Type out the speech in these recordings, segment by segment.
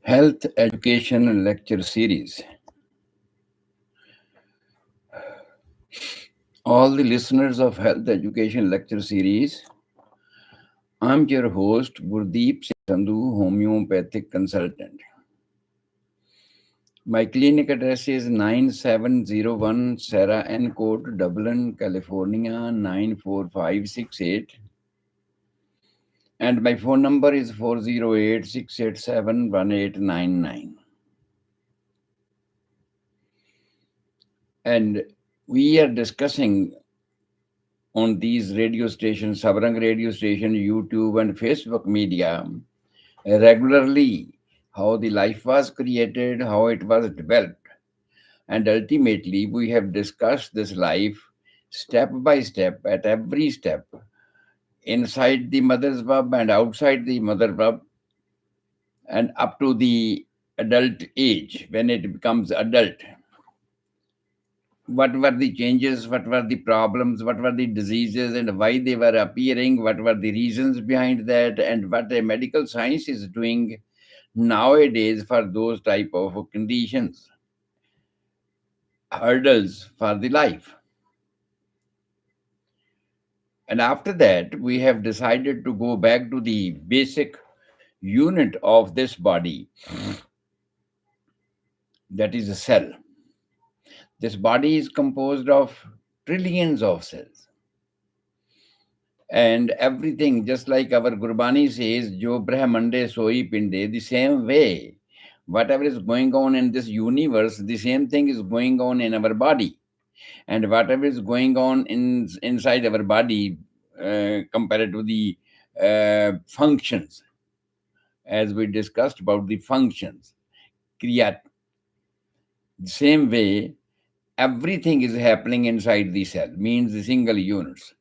Health Education Lecture Series. All the listeners of Health Education Lecture Series, I'm your host, Gurdeep Singh Sandhu, homeopathic consultant. My clinic address is 9701 Sarah N. Court, Dublin, California 94568. And my phone number is 408 687 1899. And we are discussing on these radio stations, Sabarang radio station, YouTube, and Facebook media regularly how the life was created, how it was developed. And ultimately, we have discussed this life step by step, at every step, inside the mother's womb and outside the mother womb, and up to the adult age when it becomes adult. What were the changes, what were the problems, what were the diseases, and why they were appearing, what were the reasons behind that, and what a medical science is doing nowadays for those type of conditions, hurdles for the life. And after that, we have decided to go back to the basic unit of this body, that is a cell. This body is composed of trillions of cells. And everything, just like our Gurbani says, Jo Brahmande Soi Pinde, the same way, whatever is going on in this universe, the same thing is going on in our body. And whatever is going on inside our body, compared to the functions, as we discussed about the functions, Kriyat, the same way, everything is happening inside the cell, means the single units.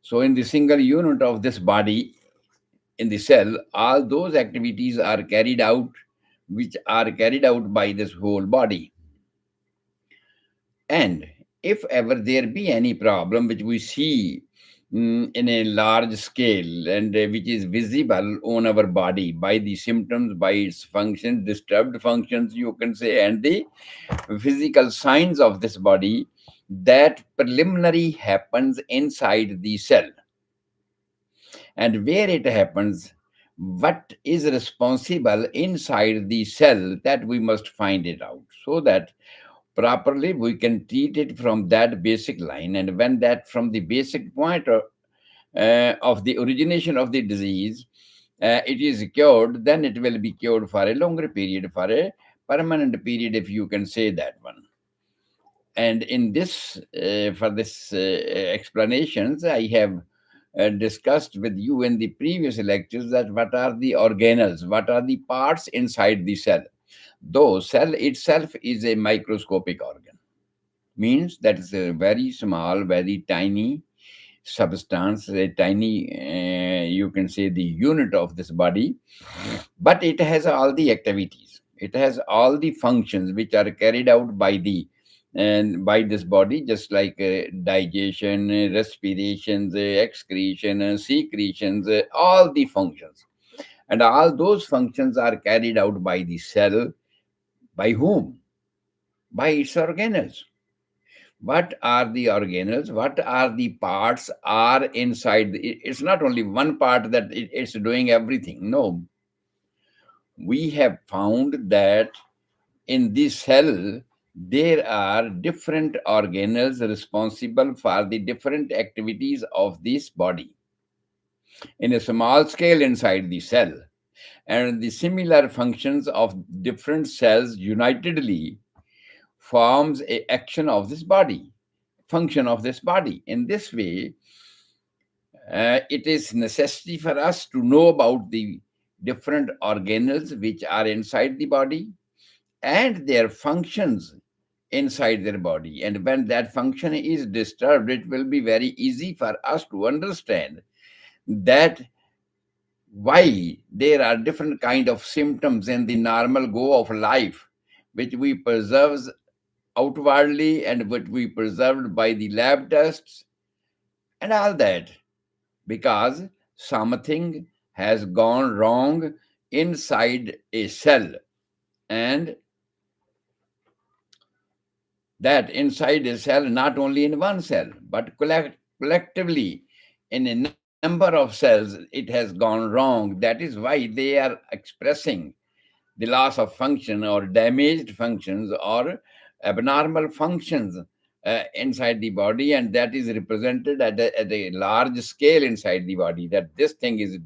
So in the single unit of this body, in the cell, all those activities are carried out, which are carried out by this whole body. And if ever there be any problem which we see in a large scale and which is visible on our body by the symptoms, by its functions, disturbed functions, you can say, and the physical signs of this body, that preliminary happens inside the cell. And where it happens, what is responsible inside the cell, that we must find it out, so that properly we can treat it from that basic line. And when that from the basic point of the origination of the disease, it is cured, then it will be cured for a longer period, for a permanent period, if you can say that one. And in this, for this explanations, I have discussed with you in the previous lectures that what are the organelles, what are the parts inside the cell. Though cell itself is a microscopic organ, means that is a very small, very tiny substance, a tiny, you can say, the unit of this body, but it has all the activities. It has all the functions which are carried out by the and by this body, just like digestion, respirations, excretion, secretions, all the functions. And all those functions are carried out by the cell. By whom? By its organelles. What are the organelles? What are the parts are inside? It's not only one part that it's doing everything. No. We have found that in this cell, there are different organelles responsible for the different activities of this body in a small scale inside the cell. And the similar functions of different cells unitedly forms a action of this body, function of this body. In this way, it is necessary for us to know about the different organelles which are inside the body and their functions inside their body. And when that function is disturbed, it will be very easy for us to understand that why there are different kind of symptoms in the normal go of life, which we preserve outwardly and what we preserved by the lab tests, and all that, because something has gone wrong inside a cell, and that inside a cell, not only in one cell, but collectively in a number of cells, it has gone wrong. That is why they are expressing the loss of function or damaged functions or abnormal functions inside the body, and that is represented at a large scale inside the body, that this thing is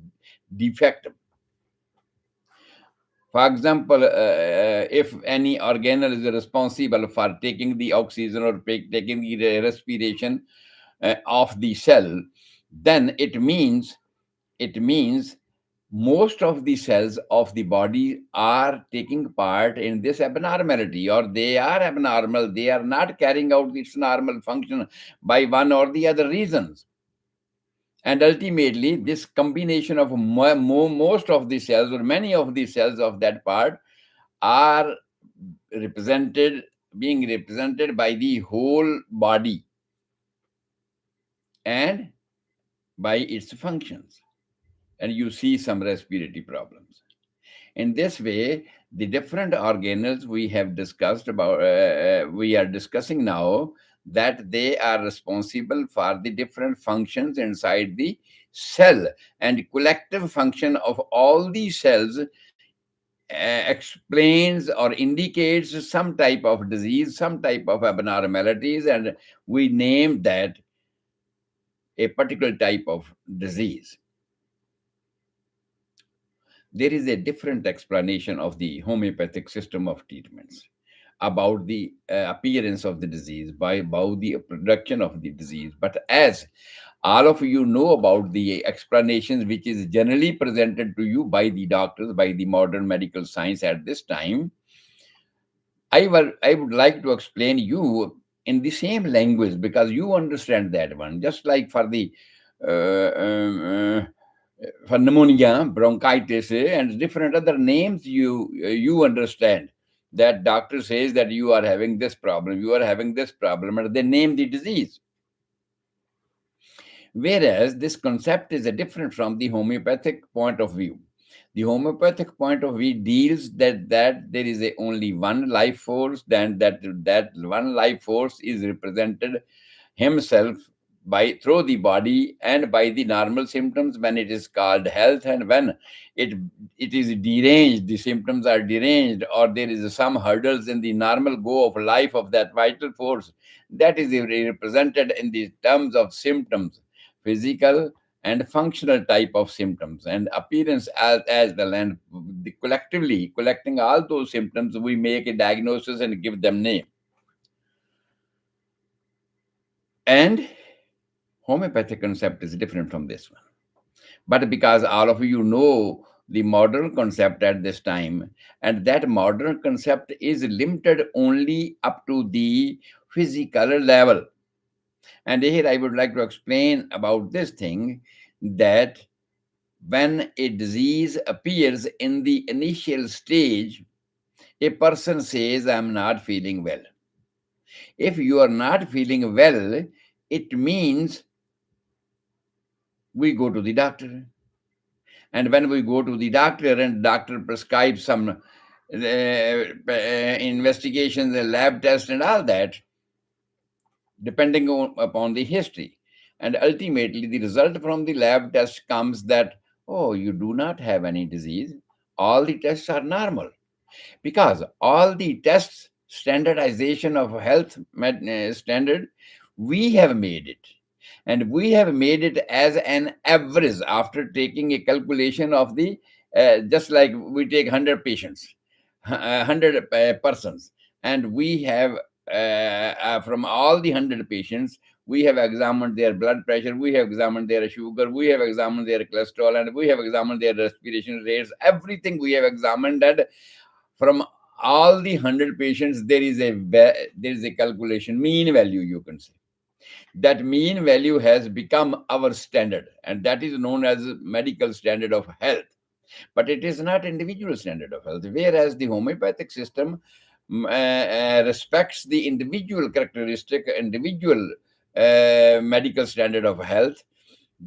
defective. For example, if any organelle is responsible for taking the oxygen or taking the respiration of the cell, then it means most of the cells of the body are taking part in this abnormality, or they are abnormal. They are not carrying out its normal function by one or the other reasons. And ultimately, this combination of most of the cells or many of the cells of that part are represented being represented by the whole body and by its functions, and you see some respiratory problems. In this way, the different organelles we have discussed about, we are discussing now, that they are responsible for the different functions inside the cell, and collective function of all these cells explains or indicates some type of disease, some type of abnormalities, and we name that a particular type of disease. There is a different explanation of the homeopathic system of treatments about the appearance of the disease by about the production of the disease. But as all of you know about the explanations which is generally presented to you by the doctors, by the modern medical science at this time, I would like to explain you in the same language, because you understand that one. Just like uh, um, uh, for pneumonia, bronchitis, and different other names, you understand that doctor says that you are having this problem, you are having this problem, and they name the disease. Whereas this concept is a different from the homeopathic point of view. The homeopathic point of view deals that there is only one life force, then that one life force is represented himself by through the body and by the normal symptoms when it is called health, and when it it is deranged, the symptoms are deranged, or there is some hurdles in the normal go of life of that vital force, that is represented in the terms of symptoms, physical and functional type of symptoms and appearance as well. And collectively collecting all those symptoms, we make a diagnosis and give them name. And homeopathic concept is different from this one. But because all of you know the modern concept at this time, and that modern concept is limited only up to the physical level. And here I would like to explain about this thing, that when a disease appears in the initial stage, a person says, I'm not feeling well. If you are not feeling well, it means we go to the doctor. And when we go to the doctor and doctor prescribes some investigations and lab tests and all that, depending upon the history, and ultimately the result from the lab test comes that, oh, you do not have any disease, all the tests are normal. Because all the tests, standardization of health standard, we have made it, and we have made it as an average after taking a calculation of the, just like we take 100 patients, 100 persons, and we have from all the 100 patients, we have examined their blood pressure, we have examined their sugar, we have examined their cholesterol, and we have examined their respiration rates, everything we have examined. And from all the 100 patients, there is a calculation, mean value, you can say. That mean value has become our standard, and that is known as medical standard of health. But it is not individual standard of health, whereas the homeopathic system respects the individual characteristic, individual medical standard of health,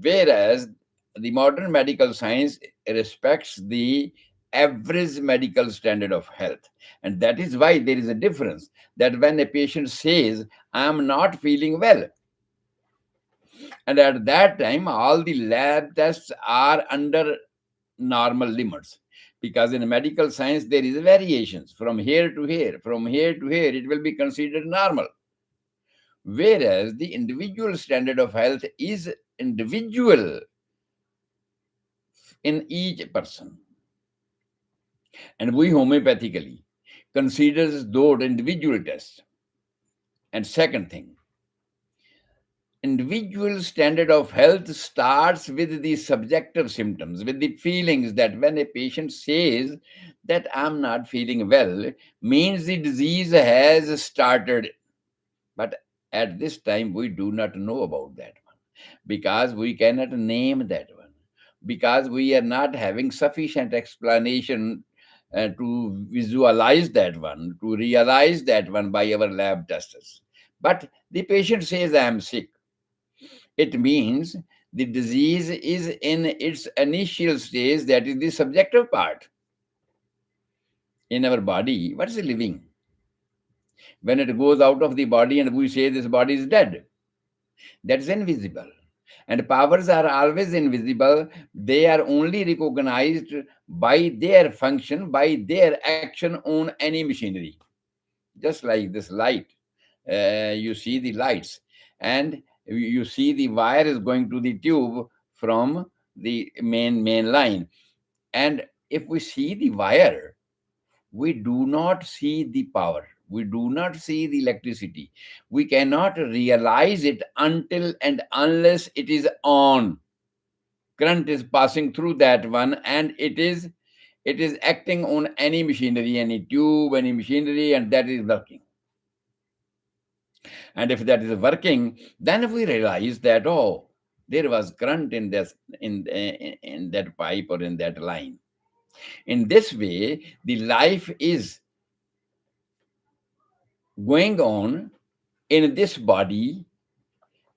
whereas the modern medical science respects the average medical standard of health. And that is why there is a difference, that when a patient says, I am not feeling well, and at that time all the lab tests are under normal limits, because in medical science there is variations from here to here, from here to here, it will be considered normal, whereas the individual standard of health is individual in each person. And we homeopathically considers those individual tests. And second thing, individual standard of health starts with the subjective symptoms, with the feelings, that when a patient says that I'm not feeling well, means the disease has started. But at this time, we do not know about that one, because we cannot name that one, because we are not having sufficient explanation to visualize that one, to realize that one by our lab testers. But the patient says, I am sick. It means the disease is in its initial stage, that is the subjective part. In our body, what is living? When it goes out of the body and we say this body is dead, that is invisible. And powers are always invisible. They are only recognized by their function, by their action on any machinery. Just like this light, you see the lights, and you see the wire is going to the tube from the main line. And if we see the wire, we do not see the power, we do not see the electricity, we cannot realize it until and unless it is on. Current is passing through that one, and it is acting on any machinery, any tube, any machinery, and that is working. And if that is working, then we realize that, oh, there was current in this, in that pipe or in that line. In this way, the life is going on in this body,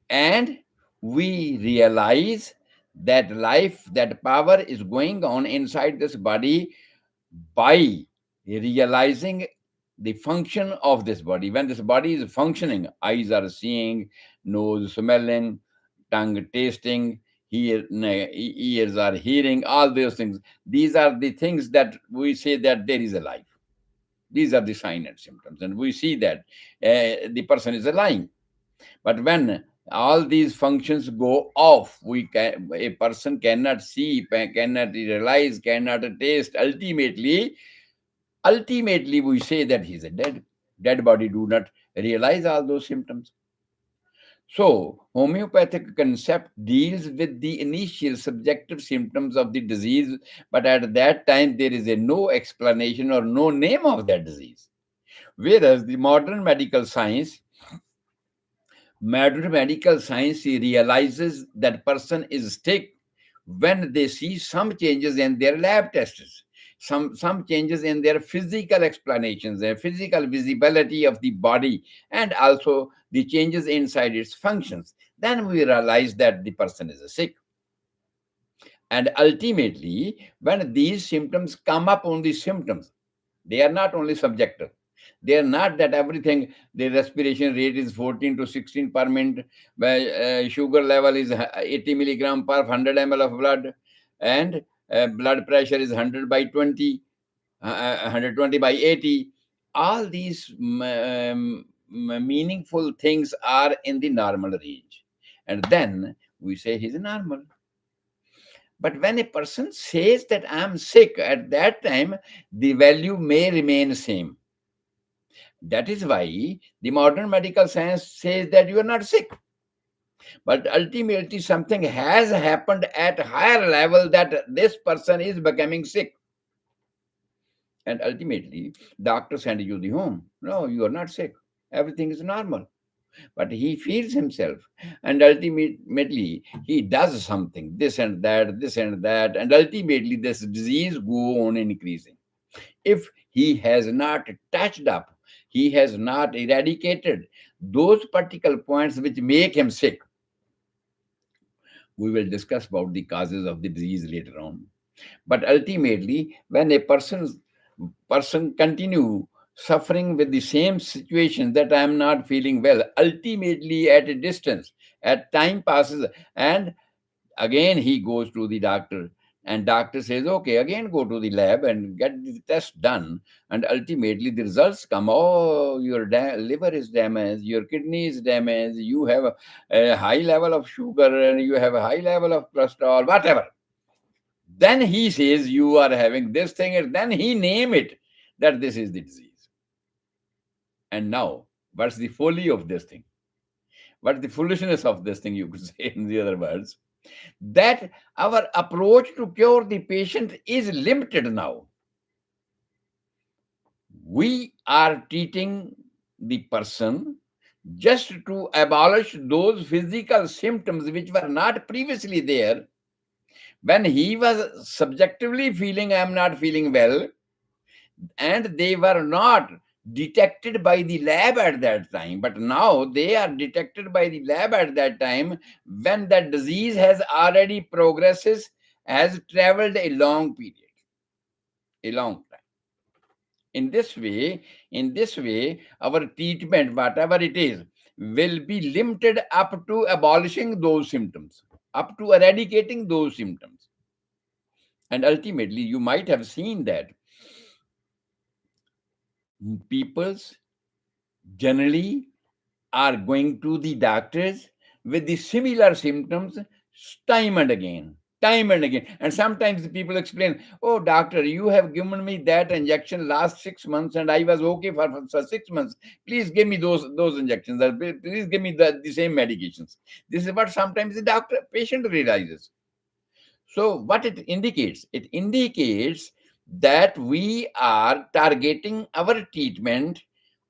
and we realize that life, that power is going on inside this body by realizing the function of this body. When this body is functioning, eyes are seeing, nose smelling, tongue tasting, ears are hearing, all those things. These are the things that we say that there is a life. These are the signs and symptoms, and we see that the person is lying. But when all these functions go off, a person cannot see, cannot realize, cannot taste. Ultimately, we say that he's a dead body. Do not realize all those symptoms. So, homeopathic concept deals with the initial subjective symptoms of the disease, but at that time there is no explanation or no name of that disease. Whereas the modern medical science realizes that person is sick when they see some changes in their lab tests, some changes in their physical explanations, their physical visibility of the body, and also the changes inside its functions. Then we realize that the person is sick. And ultimately, when these symptoms come up on the symptoms, they are not only subjective. They are not that everything, the respiration rate is 14 to 16 per minute, sugar level is 80 milligram per 100 ml of blood, and blood pressure is 100 by 20, 120 by 80. All these meaningful things are in the normal range. And then we say he's normal. But when a person says that I'm sick, at that time, the value may remain same. That is why the modern medical science says that you are not sick. But ultimately, something has happened at a higher level that this person is becoming sick. And ultimately, doctor send you the home. No, you are not sick. Everything is normal. But he feels himself. And ultimately, he does something, this and that. And ultimately, this disease go on increasing. If he has not touched up He has not eradicated those particular points which make him sick. We will discuss about the causes of the disease later on. But ultimately, when a person continue suffering with the same situation, that I am not feeling well, ultimately at a distance, at time passes, and again he goes to the doctor, and doctor says, okay, again go to the lab and get the test done, and ultimately the results come, oh, your liver is damaged, your kidney is damaged, you have a high level of sugar, and you have a high level of cholesterol, whatever. Then he says you are having this thing, and then he name it that this is the disease. And now, what's the folly of this thing? What's the foolishness of this thing, you could say, in the other words? That our approach to cure the patient is limited now. We are treating the person just to abolish those physical symptoms which were not previously there. When he was subjectively feeling, I am not feeling well, and they were not detected by the lab at that time, but now they are detected by the lab at that time, when that disease has already progresses, has traveled a long period, a long time. In this way our treatment, whatever it is, will be limited up to abolishing those symptoms, up to eradicating those symptoms. And ultimately you might have seen that peoples generally are going to the doctors with the similar symptoms time and again, time and again. And sometimes the people explain, oh, doctor, you have given me that injection last 6 months and I was okay for 6 months. Please give me those injections. Please give me the same medications. This is what sometimes the doctor patient realizes. So what it indicates? It indicates that we are targeting our treatment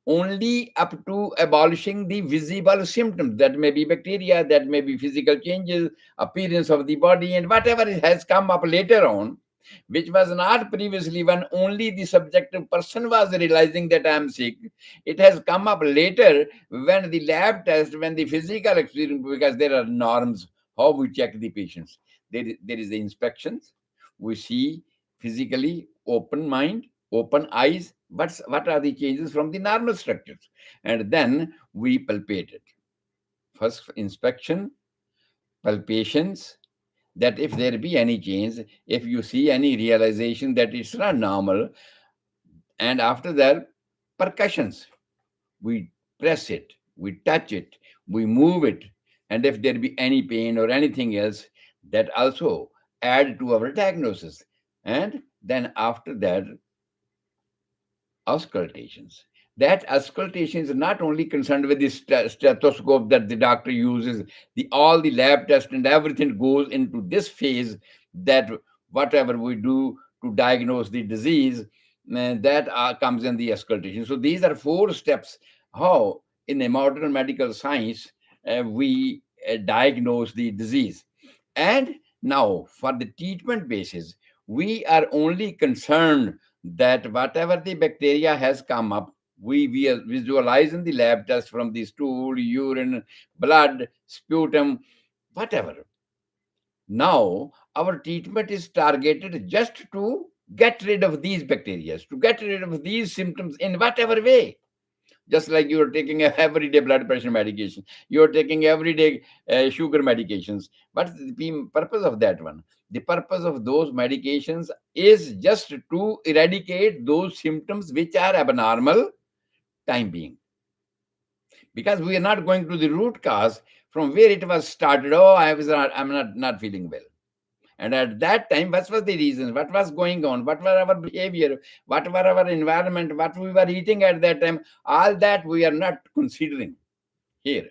only up to abolishing the visible symptoms. That may be bacteria, that may be physical changes, appearance of the body, and whatever has come up later on, which was not previously, when only the subjective person was realizing that I am sick. It has come up later when the lab test, when the physical experience, because there are norms how we check the patients. There is the inspections. We see physically, open mind, open eyes, what are the changes from the normal structures, and then we palpate it. First inspection, palpations, that if there be any change, if you see any realization that it's not normal, and after that, percussions. We press it, we touch it, we move it, and if there be any pain or anything else, that also add to our diagnosis. And then after that, auscultations. That auscultation is not only concerned with the stethoscope that the doctor uses, the all the lab tests and everything goes into this phase, that whatever we do to diagnose the disease, that comes in the auscultation. So these are four steps how in a modern medical science we diagnose the disease. And now for the treatment basis, we are only concerned that whatever the bacteria has come up, we are visualize in the lab test from the stool, urine, blood, sputum, whatever. Now our treatment is targeted just to get rid of these bacteria, to get rid of these symptoms in whatever way. Just like you are taking a everyday blood pressure medication, you are taking everyday sugar medications. What's the purpose of that one? The purpose of those medications is just to eradicate those symptoms which are abnormal time being, because we are not going to the root cause from where it was started. Oh, I'm not feeling well. And at that time, what was the reason? What was going on? What were our behavior? What were our environment? What we were eating at that time? All that we are not considering here.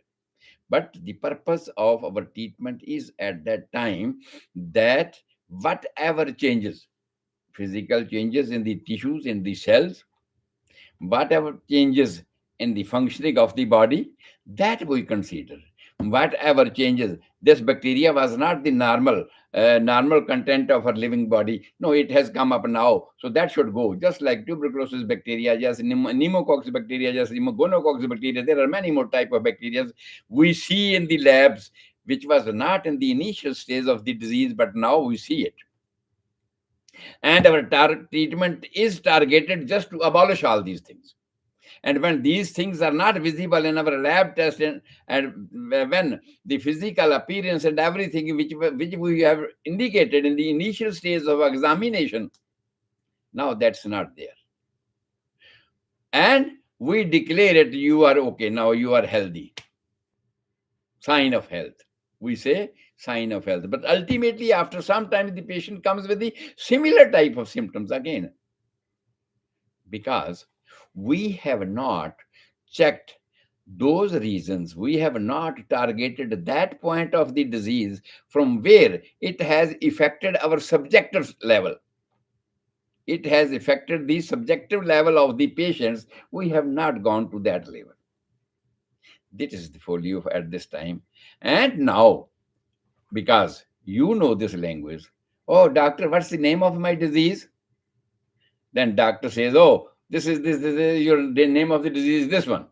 But the purpose of our treatment is at that time that whatever changes, physical changes in the tissues, in the cells, whatever changes in the functioning of the body, that we consider. Whatever changes This bacteria was not the normal content of our living body. No, it has come up now, so that should go. Just like tuberculosis bacteria, just pneumococcus bacteria, just gonococcus bacteria. There are many more type of bacteria we see in the labs, which was not in the initial stage of the disease, but now we see it. And our treatment is targeted just to abolish all these things. And when these things are not visible in our lab test, and when the physical appearance and everything which we have indicated in the initial stage of examination, now that's not there. And we declare it, you are okay, now you are healthy. Sign of health. We say sign of health. But ultimately, after some time, the patient comes with the similar type of symptoms again, because we have not checked those reasons. We have not targeted that point of the disease from where it has affected our subjective level. It has affected the subjective level of the patients. We have not gone to that level. This is for you at this time. And now, because you know this language, oh, doctor, what's the name of my disease? Then doctor says, oh, this is your the name of the disease is this one,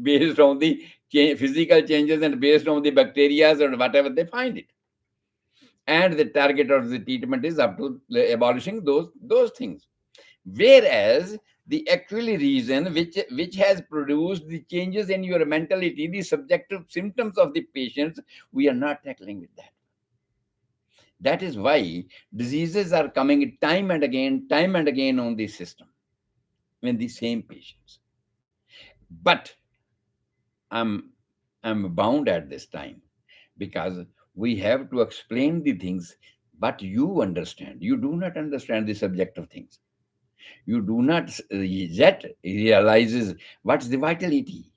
based on the physical changes and based on the bacteria or whatever they find it. And the target of the treatment is up to abolishing those things. Whereas the actual reason which has produced the changes in your mentality, the subjective symptoms of the patients, we are not tackling with that. That is why diseases are coming time and again on the system in the same patients. But I'm bound at this time, because we have to explain the things, but you understand. You do not understand the subjective things. You do not yet realizes what's the vitality,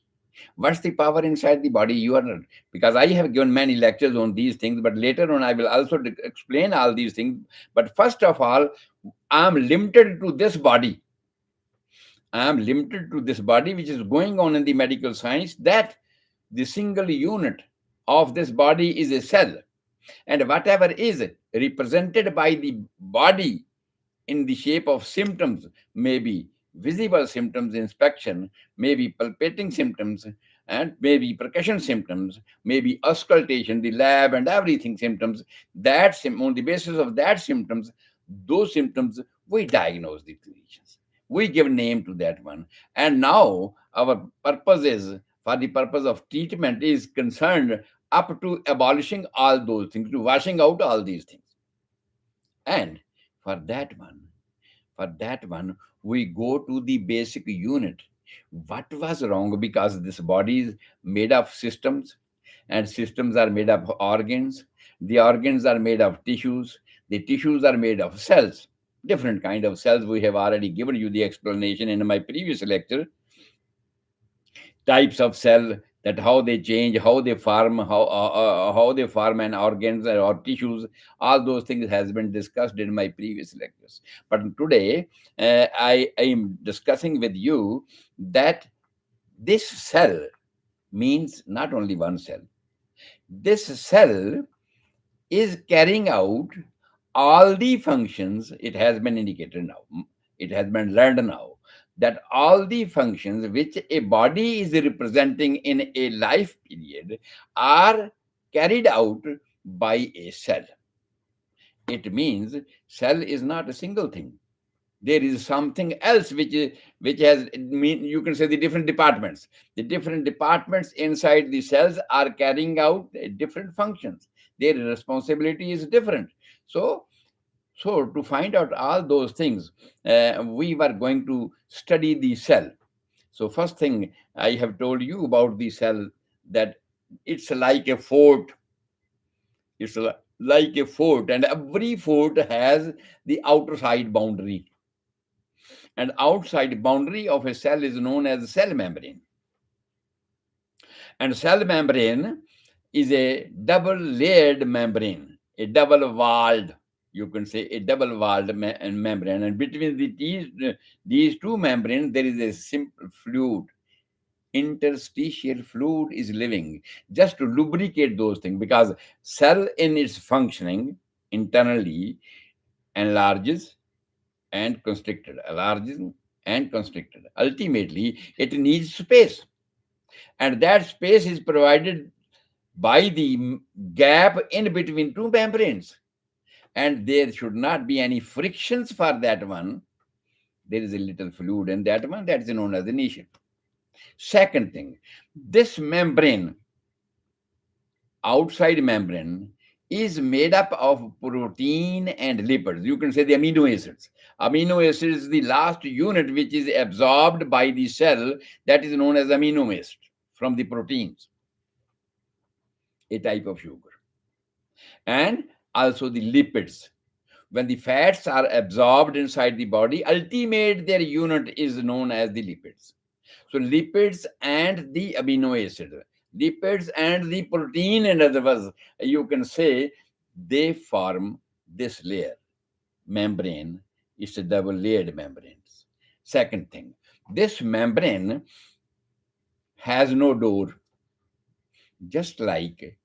what's the power inside the body. You are not, because I have given many lectures on these things, but later on I will also explain all these things. But first of all, I'm limited to this body. I am limited to this body, which is going on in the medical science, that the single unit of this body is a cell. And whatever is represented by the body in the shape of symptoms, maybe visible symptoms, inspection, maybe palpating symptoms, and maybe percussion symptoms, maybe auscultation, the lab and everything symptoms, on the basis of that symptoms, those symptoms, we diagnose the conditions. We give name to that one. And now our purpose is, for the purpose of treatment, is concerned up to abolishing all those things, to washing out all these things. And for that one, we go to the basic unit. What was wrong? Because this body is made of systems, and systems are made of organs. The organs are made of tissues. The tissues are made of cells. Different kind of cells. We have already given you the explanation in my previous lecture. Types of cell, that how they change, how they form, how they form an organs or tissues. All those things has been discussed in my previous lectures. But today, I am discussing with you that this cell means not only one cell. This cell is carrying out all the functions. It has been indicated now. It has been learned now that all the functions which a body is representing in a life period are carried out by a cell. It means cell is not a single thing. There is something else which has, you can say, the different departments. The different departments inside the cells are carrying out different functions. Their responsibility is different. So to find out all those things, we were going to study the cell. So first thing I have told you about the cell, that it's like a fort. It's like a fort, and every fort has the outer side boundary. And outside boundary of a cell is known as cell membrane. And cell membrane is a double-layered membrane, a double-walled, you can say, a double-walled membrane. And between these two membranes, there is a simple fluid. interstitial fluid is living just to lubricate those things, because cell in its functioning internally enlarges and constricted, enlarges and constricted. Ultimately, it needs space, and that space is provided by the gap in between two membranes, and there should not be any frictions for that one. There is a little fluid in that one, that is known as the niche. Second thing, this membrane, outside membrane, is made up of protein and lipids. You can say the amino acids. Amino acid is the last unit which is absorbed by the cell, that is known as amino acid from the proteins, a type of sugar. And also the lipids. When the fats are absorbed inside the body, ultimate their unit is known as the lipids. So lipids and the amino acid, lipids and the protein, in other words, you can say they form this layer, membrane. It's a double layered membrane. Second thing, this membrane has no door, just like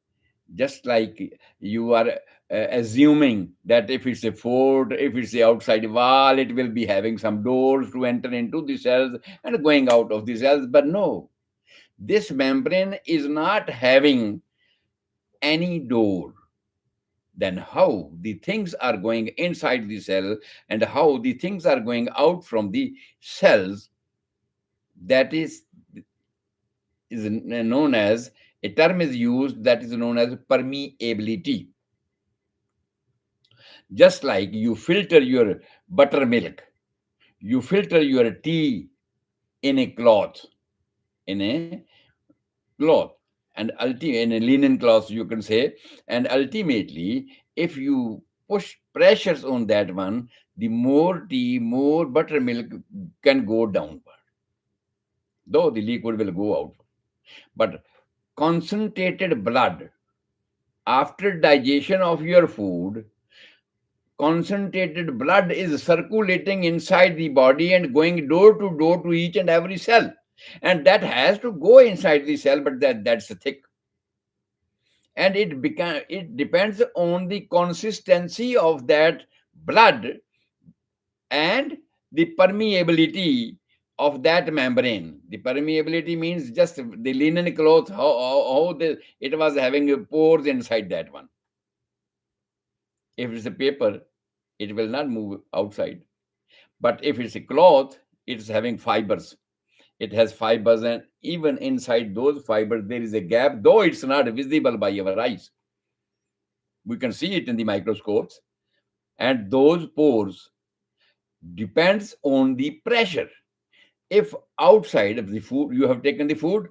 just like you are assuming that if it's a fort, if it's the outside wall, it will be having some doors to enter into the cells and going out of the cells. But no, this membrane is not having any door. Then how the things are going inside the cell and how the things are going out from the cells, that is known as, a term is used that is known as permeability. Just like you filter your buttermilk, you filter your tea in a cloth, in a cloth, and in a linen cloth, you can say, and ultimately, if you push pressures on that one, the more tea, more buttermilk can go downward, though the liquid will go out. But concentrated blood after digestion of your food, concentrated blood is circulating inside the body and going door to each and every cell, and that has to go inside the cell, but that's thick, and it depends on the consistency of that blood and the permeability of that membrane. The permeability means just the linen cloth, it was having pores inside that one. If it's a paper, it will not move outside. But if it's a cloth, it's having fibers. It has fibers, and even inside those fibers, there is a gap, though it's not visible by our eyes. We can see it in the microscopes. And those pores depends on the pressure. If outside of the food, you have taken the food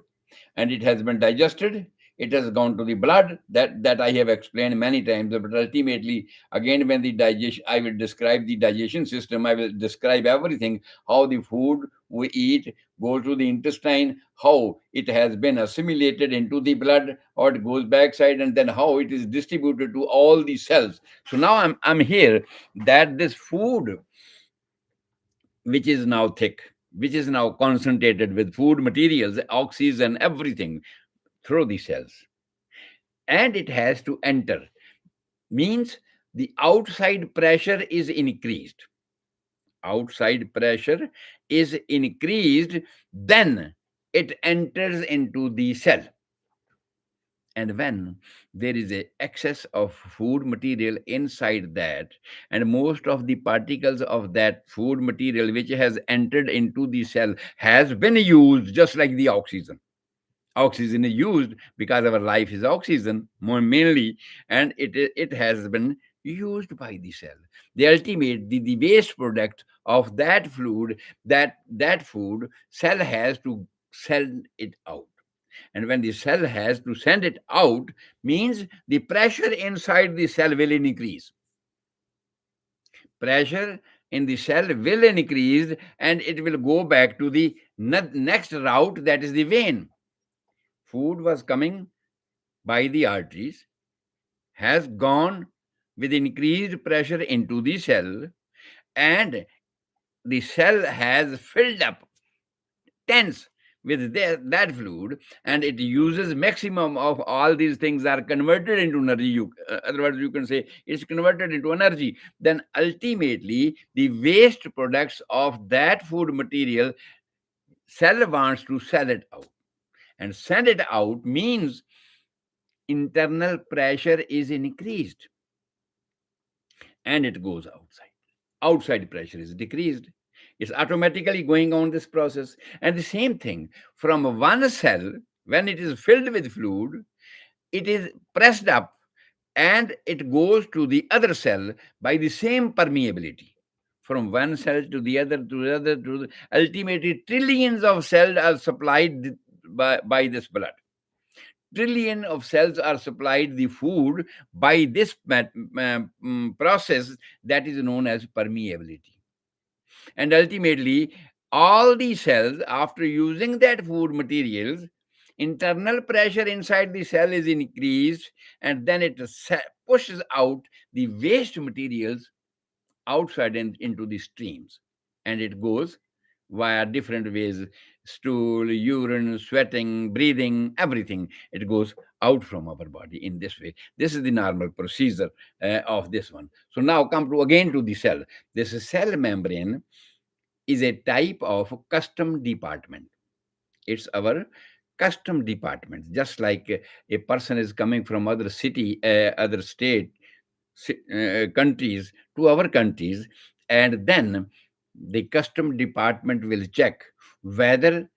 and it has been digested, it has gone to the blood, that I have explained many times. But ultimately, again, when the digestion, I will describe the digestion system, I will describe everything, how the food we eat goes to the intestine, how it has been assimilated into the blood, or it goes backside, and then how it is distributed to all the cells. So now I'm here, that this food, which is now thick, which is now concentrated with food materials, oxygen, everything, through the cells, and it has to enter, means the outside pressure is increased. Outside pressure is increased, then it enters into the cell. And when there is a excess of food material inside that, and most of the particles of that food material which has entered into the cell has been used, just like the oxygen. Oxygen is used because our life is oxygen more mainly, and it has been used by the cell. The ultimate, the waste product of that fluid, that food, cell has to send it out. And when the cell has to send it out, means the pressure inside the cell will increase. Pressure in the cell will increase, and it will go back to the next route, that is the vein. Food was coming by the arteries, has gone with increased pressure into the cell, and the cell has filled up, tense, with that fluid, and it uses maximum of all these things are converted into energy. Otherwise, you can say it's converted into energy. Then ultimately, the waste products of that food material, cell wants to sell it out, and send it out means internal pressure is increased, and it goes outside. Outside pressure is decreased. It's automatically going on this process. And the same thing from one cell, when it is filled with fluid, it is pressed up and it goes to the other cell by the same permeability. From one cell to the other, ultimately trillions of cells are supplied by this blood. Trillion of cells are supplied the food by this process that is known as permeability. And ultimately, all the cells, after using that food materials, internal pressure inside the cell is increased, and then it pushes out the waste materials outside and into the streams. And it goes via different ways: stool, urine, sweating, breathing, everything. It goes out from our body in this way. This is the normal procedure of this one. So now come to again to the cell. This cell membrane is a type of custom department. It's our custom department. Just like a person is coming from other city, other state, countries to our countries, and then the custom department will check whether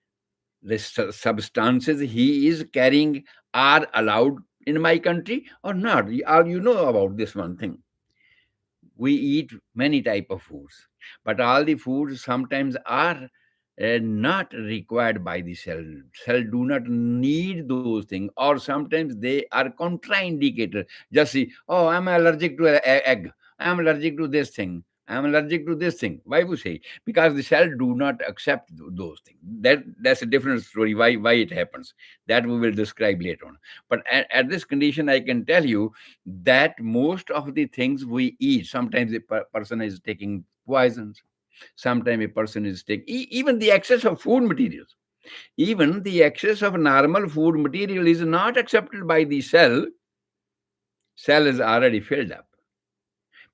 the substances he is carrying are allowed in my country or not. You know about this one thing. We eat many type of foods, but all the foods sometimes are not required by the cell do not need those things, or sometimes they are contraindicated. Just see, oh, I'm allergic to egg, I'm allergic to this thing, I'm allergic to this thing. Why we say? Because the cell do not accept those things. That's a different story, why it happens. That we will describe later on. But at this condition, I can tell you that most of the things we eat, sometimes a person is taking poisons, sometimes a person is taking even the excess of food materials. Even the excess of normal food material is not accepted by the cell. Cell is already filled up,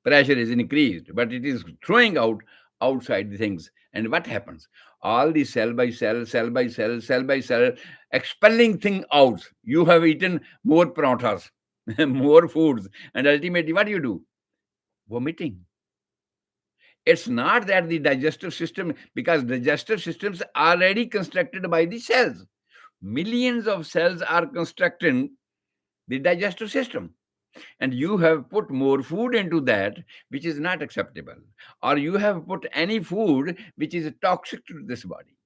pressure is increased, but it is throwing out outside the things. And what happens? All the cell by cell, cell by cell, cell by cell, expelling thing out. You have eaten more parathas, more foods, and ultimately what do you do? Vomiting. It's not that the digestive system, because digestive systems are already constructed by the cells. Millions of cells are constructing the digestive system. And you have put more food into that, which is not acceptable. Or you have put any food which is toxic to this body.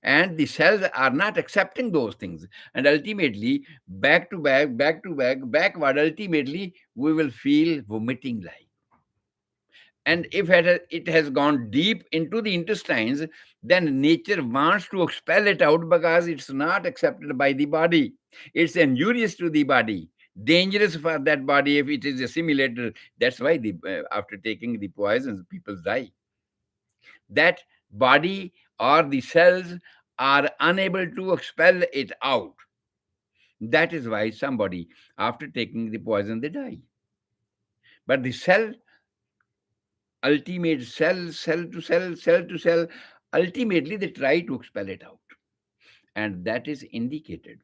And the cells are not accepting those things. And ultimately, back to back, backward, ultimately, we will feel vomiting like. And if it has gone deep into the intestines, then nature wants to expel it out because it's not accepted by the body. It's injurious to the body, dangerous for that body if it is assimilated. That's why after taking the poisons, people die. That body or the cells are unable to expel it out. That is why somebody, after taking the poison, they die. But the cell, ultimate cell to cell, ultimately they try to expel it out. And that is indicated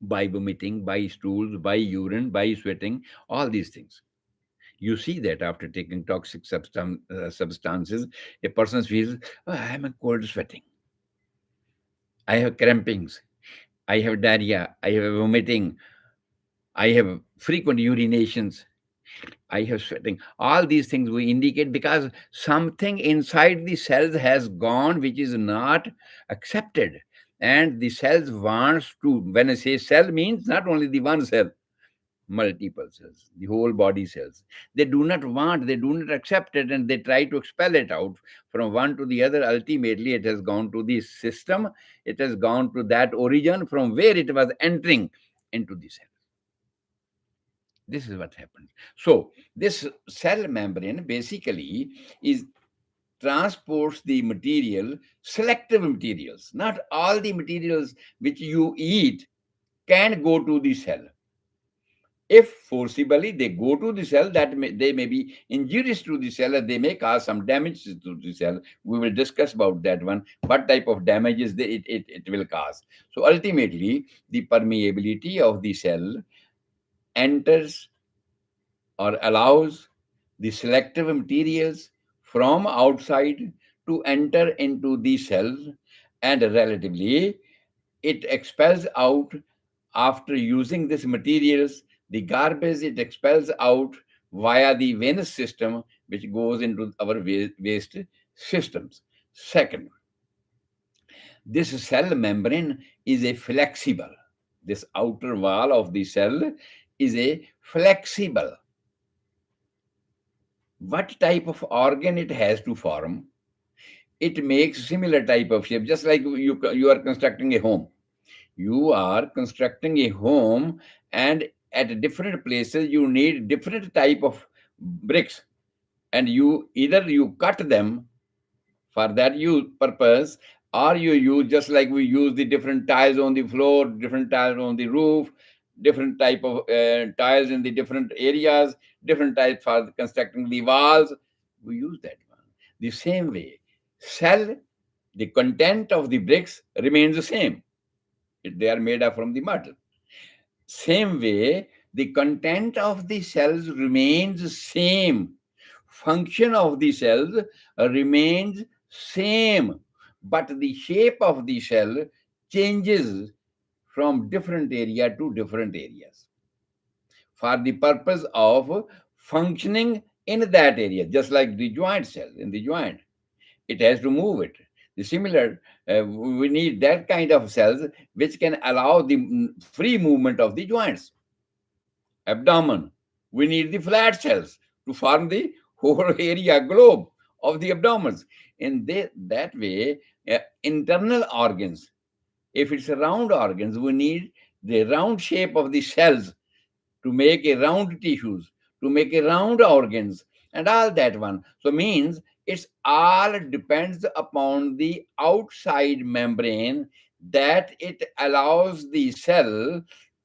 by vomiting, by stools, by urine, by sweating, all these things. You see that after taking toxic substances, a person feels, oh, I am a cold sweating, I have crampings, I have diarrhea, I have vomiting, I have frequent urinations, I have sweating. All these things we indicate because something inside the cells has gone which is not accepted. And the cells wants to, when I say cell, means not only the one cell, multiple cells, the whole body cells. They do not want, they do not accept it, and they try to expel it out from one to the other. Ultimately, it has gone to the system. It has gone to that origin from where it was entering into the cell. This is what happens. So this cell membrane basically is transports the material, selective materials. Not all the materials which you eat can go to the cell. If forcibly they go to the cell, they may be injurious to the cell, and they may cause some damage to the cell. We will discuss about that one, what type of damages it will cause. So ultimately, the permeability of the cell enters or allows the selective materials from outside to enter into the cell, and relatively it expels out after using these materials. The garbage it expels out via the venous system, which goes into our waste systems. Second, this cell membrane is a flexible. This outer wall of the cell is a flexible. What type of organ it has to form, it makes similar type of shape. Just like you are constructing a home. You are constructing a home, and at different places you need different type of bricks, and you either you cut them for that use purpose, or you use, just like we use the different tiles on the floor, different tiles on the roof, different type of tiles in the different areas, different types for constructing the walls. We use that one. The same way, cell, the content of the bricks remains the same. They are made up from the mud. Same way, the content of the cells remains same. Function of the cells remains same, but the shape of the cell changes from different area to different areas for the purpose of functioning in that area. Just like the joint cell in the joint, it has to move it. The similar, we need that kind of cells which can allow the free movement of the joints. Abdomen, we need the flat cells to form the whole area globe of the abdomens. In that way, internal organs, if it's round organs, we need the round shape of the cells to make a round tissues, to make a round organs, and all that one. So means it's all depends upon the outside membrane, that it allows the cell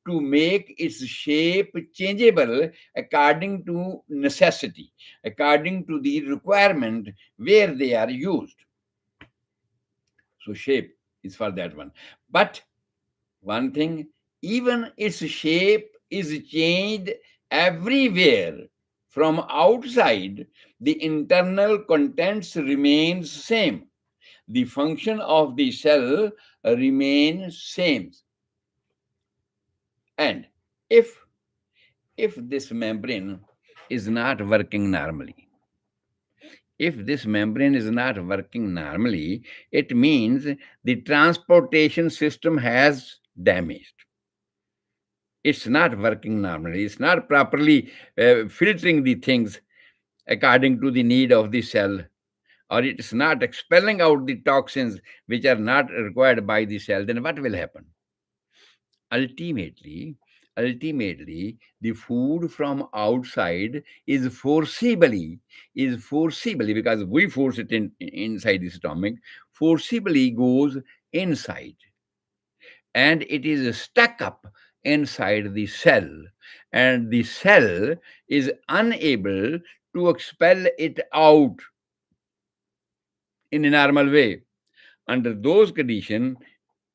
to make its shape changeable according to necessity, according to the requirement where they are used. So shape is for that one. But one thing, even its shape is changed everywhere. From outside, the internal contents remains same. The function of the cell remains same. And if this membrane is not working normally, if this membrane is not working normally, it means the transportation system has damaged. It's not working normally. It's not properly filtering the things according to the need of the cell, or it's not expelling out the toxins which are not required by the cell. Then what will happen? Ultimately, the food from outside is forcibly, because we force it inside the stomach, forcibly goes inside, and it is stuck up inside the cell, and the cell is unable to expel it out in a normal way. Under those conditions,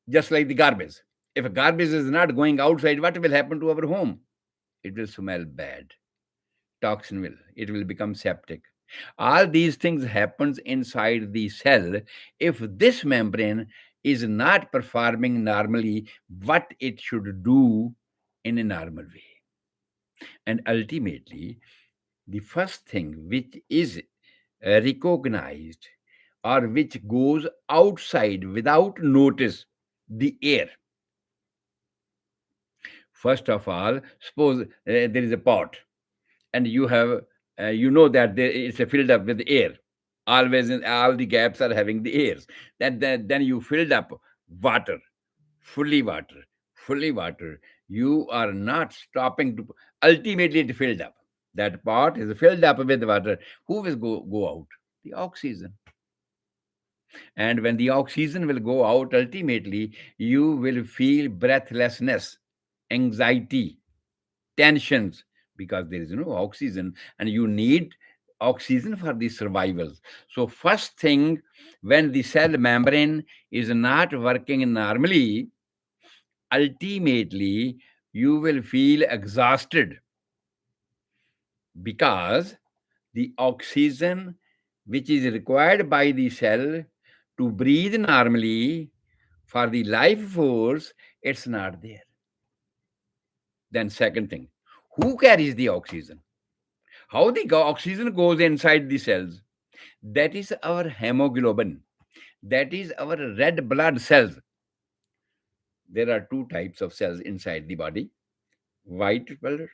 just like the garbage, if a garbage is not going outside, what will happen to our home? It will smell bad. Toxin will, it will become septic. All these things happens inside the cell if this membrane is not performing normally what it should do in a normal way. And ultimately, the first thing which is recognized, or which goes outside without notice, the air. First of all, suppose there is a pot, and you have, you know that it's filled up with air. Always, in all the gaps are having the airs. Then you filled up water, fully water, fully water. You are not stopping to. Ultimately, it filled up. That pot is filled up with water. Who will go out? The oxygen. And when the oxygen will go out, ultimately, you will feel breathlessness, anxiety, tensions, because there is no oxygen and you need oxygen for the survival. So, first thing, when the cell membrane is not working normally, ultimately you will feel exhausted because the oxygen which is required by the cell to breathe normally for the life force, it's not there. Then, second thing, who carries the oxygen? How the oxygen goes inside the cells? That is our hemoglobin. That is our red blood cells. There are two types of cells inside the body: white blood.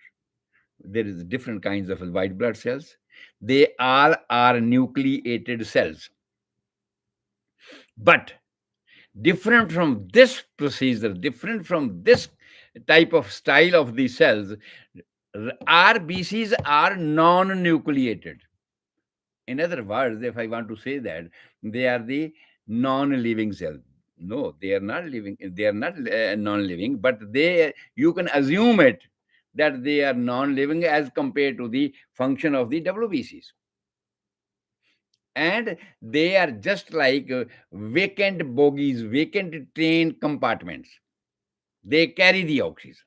There is different kinds of white blood cells. They all are nucleated cells. But different from this procedure, different from this type of style of the cells, RBCs are non-nucleated. In other words, if I want to say that, they are the non-living cells. No, they are not living. They are not non-living, but they, you can assume it that they are non-living as compared to the function of the WBCs, and they are just like vacant bogies, vacant train compartments. They carry the oxygen.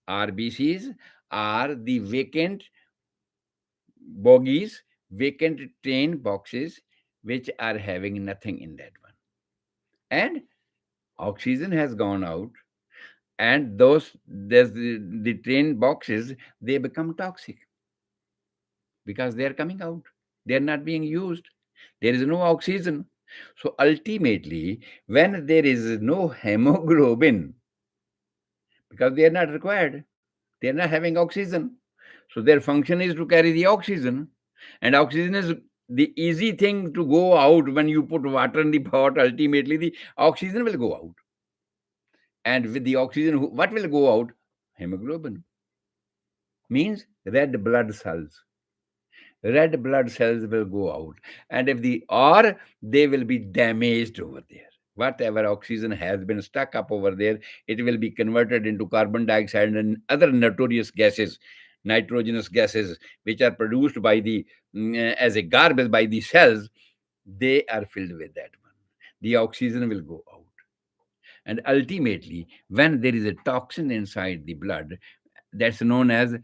RBCs are the vacant bogies, vacant train boxes, which are having nothing in that one. And oxygen has gone out, and there's the train boxes, they become toxic because they are coming out. They are not being used. There is no oxygen. So ultimately, when there is no hemoglobin, because they are not required, they are not having oxygen. So their function is to carry the oxygen. And oxygen is the easy thing to go out. When you put water in the pot, ultimately the oxygen will go out. And with the oxygen, what will go out? Hemoglobin. Means red blood cells. Red blood cells will go out. And if the, or they will be damaged over there. Whatever oxygen has been stuck up over there, it will be converted into carbon dioxide and other notorious gases, nitrogenous gases, which are produced by the as a garbage by the cells. They are filled with that one. The oxygen will go out. And ultimately, when there is a toxin inside the blood, that's known as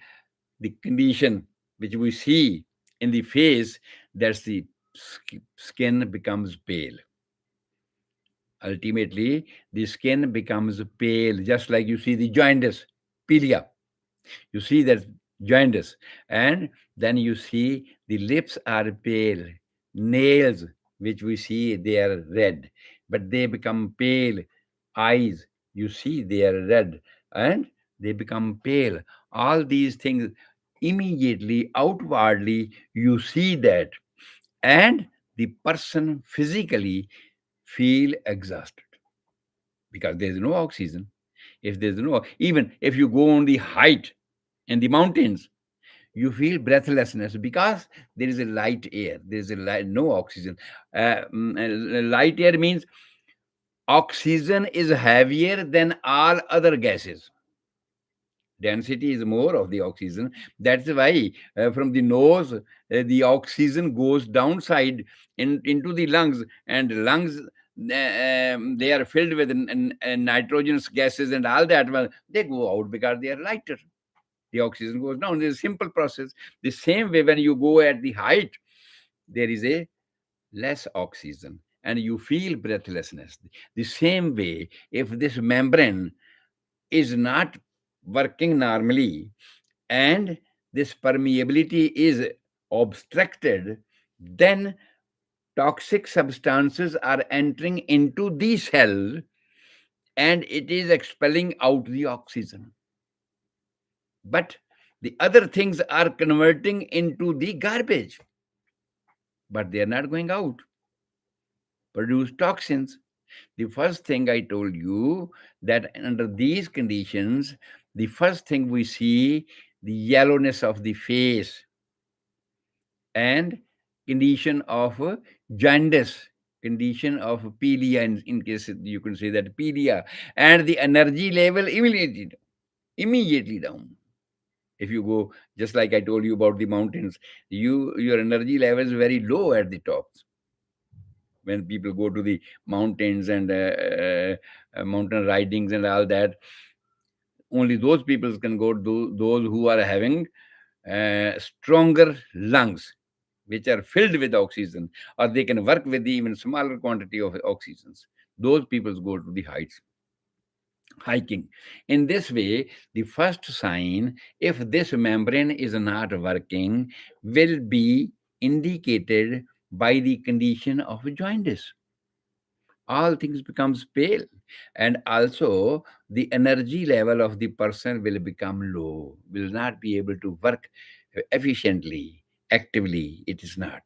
the condition which we see in the face, that's the skin becomes pale. Ultimately, the skin becomes pale, just like you see the jaundice, pilia. You see that jaundice, and then you see the lips are pale, nails, which we see they are red, but they become pale. Eyes, you see they are red, and they become pale. All these things immediately, outwardly, you see that, and the person physically feel exhausted because there is no oxygen. If there's no, even if you go on the height in the mountains, you feel breathlessness because there is a light air. There is a light, no oxygen. Light air means oxygen is heavier than all other gases. Density is more of the oxygen. That's why from the nose, the oxygen goes downside into the lungs, and lungs, they are filled with nitrogenous gases and all that. Well, they go out because they are lighter. The oxygen goes down. It's a simple process. The same way, when you go at the height, there is a less oxygen and you feel breathlessness. The same way, if this membrane is not working normally and this permeability is obstructed, then toxic substances are entering into the cell and it is expelling out the oxygen. But the other things are converting into the garbage, but they are not going out, produce toxins. The first thing I told you, that under these conditions, the first thing we see, the yellowness of the face and condition of jaundice condition of pelia, in case you can say that pelia, and the energy level immediately down. If you go, just like I told you about the mountains, your energy level is very low at the tops. When people go to the mountains and mountain ridings and all that, only those people can go to those who are having stronger lungs, which are filled with oxygen, or they can work with the even smaller quantity of oxygens. Those people go to the heights hiking. In this way, the first sign, if this membrane is not working, will be indicated by the condition of jaundice. All things becomes pale, and also the energy level of the person will become low, will not be able to work efficiently, actively. It is not.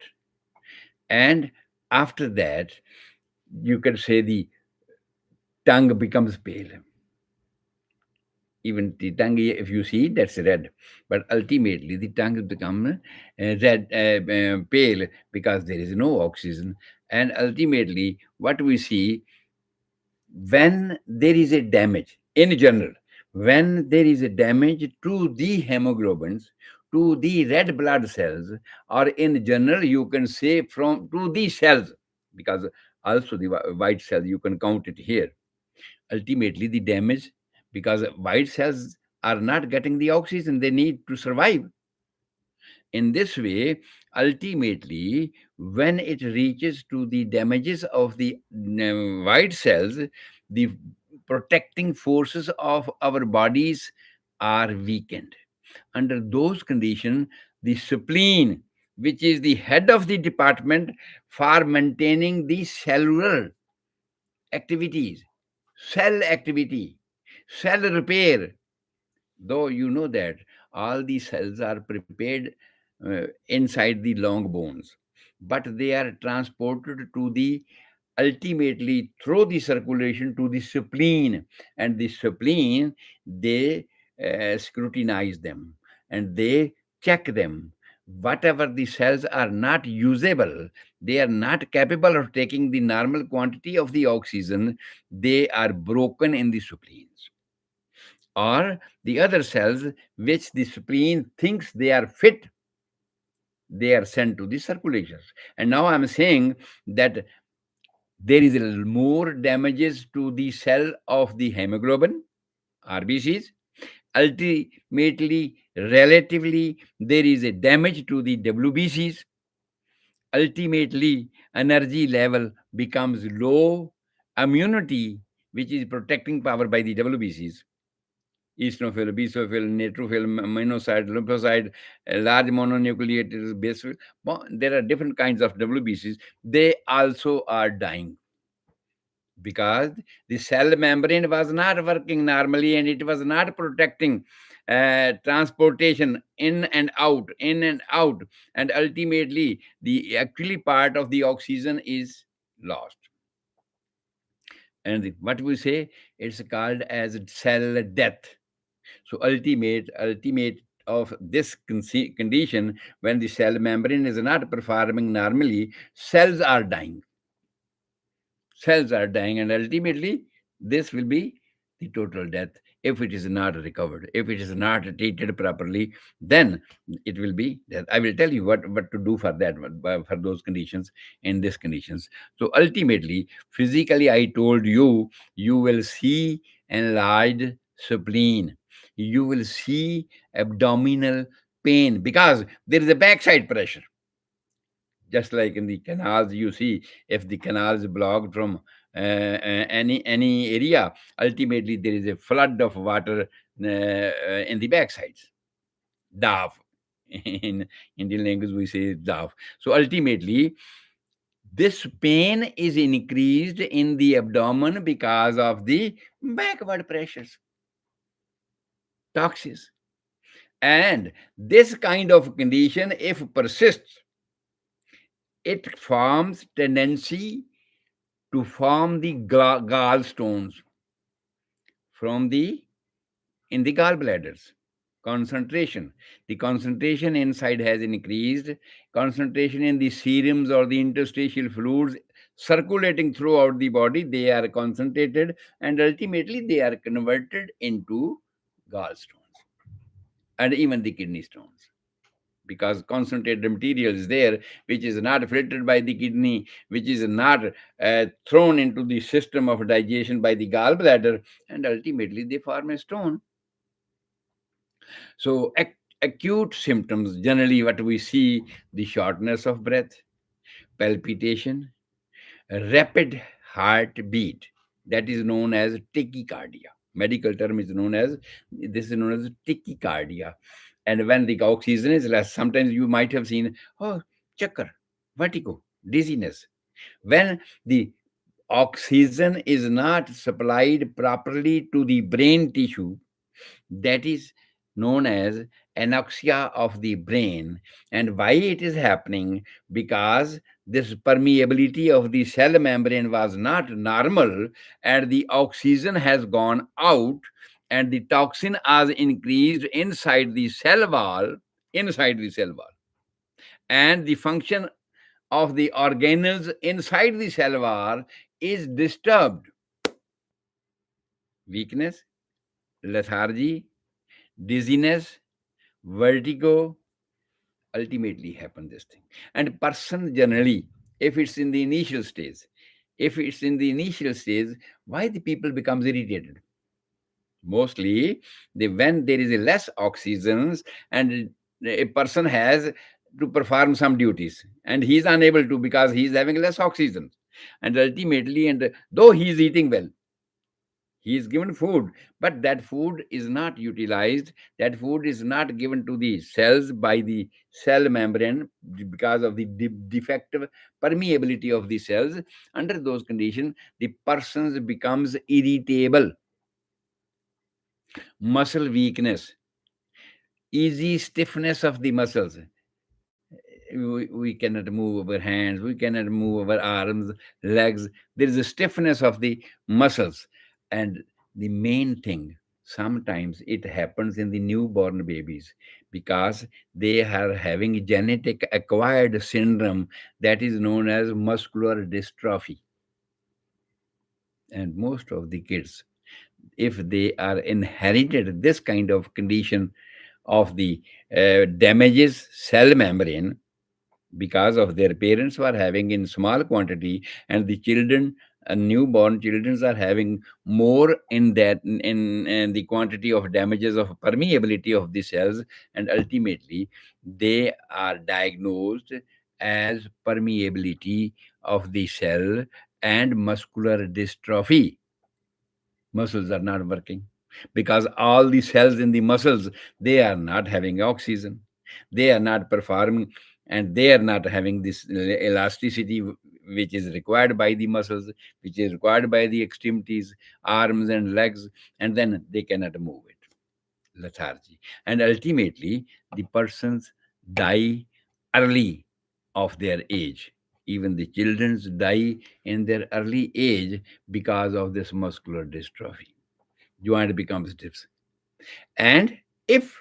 And after that, you can say the tongue becomes pale. Even the tongue, if you see, that's red. But ultimately, the tongue has become red, pale, because there is no oxygen. And ultimately, what we see, when there is a damage, in general, when there is a damage to the hemoglobins, to the red blood cells, or in general, you can say from to the cells, because also the white cell, you can count it here. Ultimately, the damage, because white cells are not getting the oxygen they need to survive. In this way, ultimately, when it reaches to the damages of the white cells, the protecting forces of our bodies are weakened. Under those conditions, the spleen, which is the head of the department for maintaining the cellular activities, cell activity, cell repair, though you know that all these cells are prepared inside the long bones, but they are transported to the ultimately through the circulation to the spleen, and the spleen, they scrutinize them and they check them. Whatever the cells are not usable, they are not capable of taking the normal quantity of the oxygen, they are broken in the spleens. Or the other cells, which the spleen thinks they are fit, they are sent to the circulations. And now I'm saying that there is a little more damages to the cell of the hemoglobin, RBCs. Ultimately, relatively, there is a damage to the WBCs. Ultimately, energy level becomes low. Immunity, which is protecting power by the WBCs, eosinophil, basophil, neutrophil, monocyte, lymphocyte, large mononucleated basophil. There are different kinds of WBCs. They also are dying because the cell membrane was not working normally and it was not protecting transportation in and out, and ultimately the actually part of the oxygen is lost. And what we say, it's called as cell death. So ultimate of this condition, when the cell membrane is not performing normally, cells are dying. Cells are dying, and ultimately this will be the total death if it is not recovered. If it is not treated properly, then it will be death. I will tell you what to do for that, for those conditions, in these conditions. So ultimately, physically, I told you, you will see enlarged spleen. You will see abdominal pain because there is a backside pressure. Just like in the canals, you see, if the canal is blocked from any area, ultimately there is a flood of water in the backsides. Dav. In Indian language, we say dav. So ultimately, this pain is increased in the abdomen because of the backward pressures, toxins. And this kind of condition, if persists, it forms tendency to form the gallstones from the in the gallbladders. Concentration. The concentration inside has increased. Concentration in the serums or the interstitial fluids circulating throughout the body. They are concentrated, and ultimately they are converted into gallstones and even the kidney stones, because concentrated material is there, which is not filtered by the kidney, which is not thrown into the system of digestion by the gallbladder, and ultimately they form a stone. So acute symptoms, generally what we see, the shortness of breath, palpitation, rapid heartbeat, that is known as tachycardia. Medical term is known as, this is known as tachycardia. And when the oxygen is less, sometimes you might have seen, oh, chakkar, vertigo, dizziness. When the oxygen is not supplied properly to the brain tissue, that is known as anoxia of the brain. And why it is happening? Because this permeability of the cell membrane was not normal, and the oxygen has gone out, and the toxin has increased inside the cell wall, and the function of the organelles inside the cell wall is disturbed. Weakness, lethargy, dizziness, vertigo, ultimately happen this thing. And person generally, if it's in the initial stage, why the people becomes irritated? Mostly, when there is a less oxygens, and a person has to perform some duties, and he is unable to because he is having less oxygen, and ultimately, and though he is eating well, he is given food, but that food is not utilized. That food is not given to the cells by the cell membrane because of the defective permeability of the cells. Under those conditions, the person becomes irritable, muscle weakness, easy stiffness of the muscles. We cannot move our hands, we cannot move our arms, legs. There is a stiffness of the muscles. And the main thing, sometimes it happens in the newborn babies, because they are having genetic acquired syndrome that is known as muscular dystrophy. And most of the kids, if they are inherited this kind of condition of the damages cell membrane, because of their parents were having in small quantity, and the children, newborn children, are having more in that, in the quantity of damages of permeability of the cells, and ultimately they are diagnosed as permeability of the cell and muscular dystrophy. Muscles are not working, because all the cells in the muscles, they are not having oxygen, they are not performing, and they are not having this elasticity which is required by the muscles, which is required by the extremities, arms and legs, and then they cannot move it. Lethargy. And ultimately the persons die early of their age. Even the children die in their early age because of this muscular dystrophy. Joint becomes stiff. And if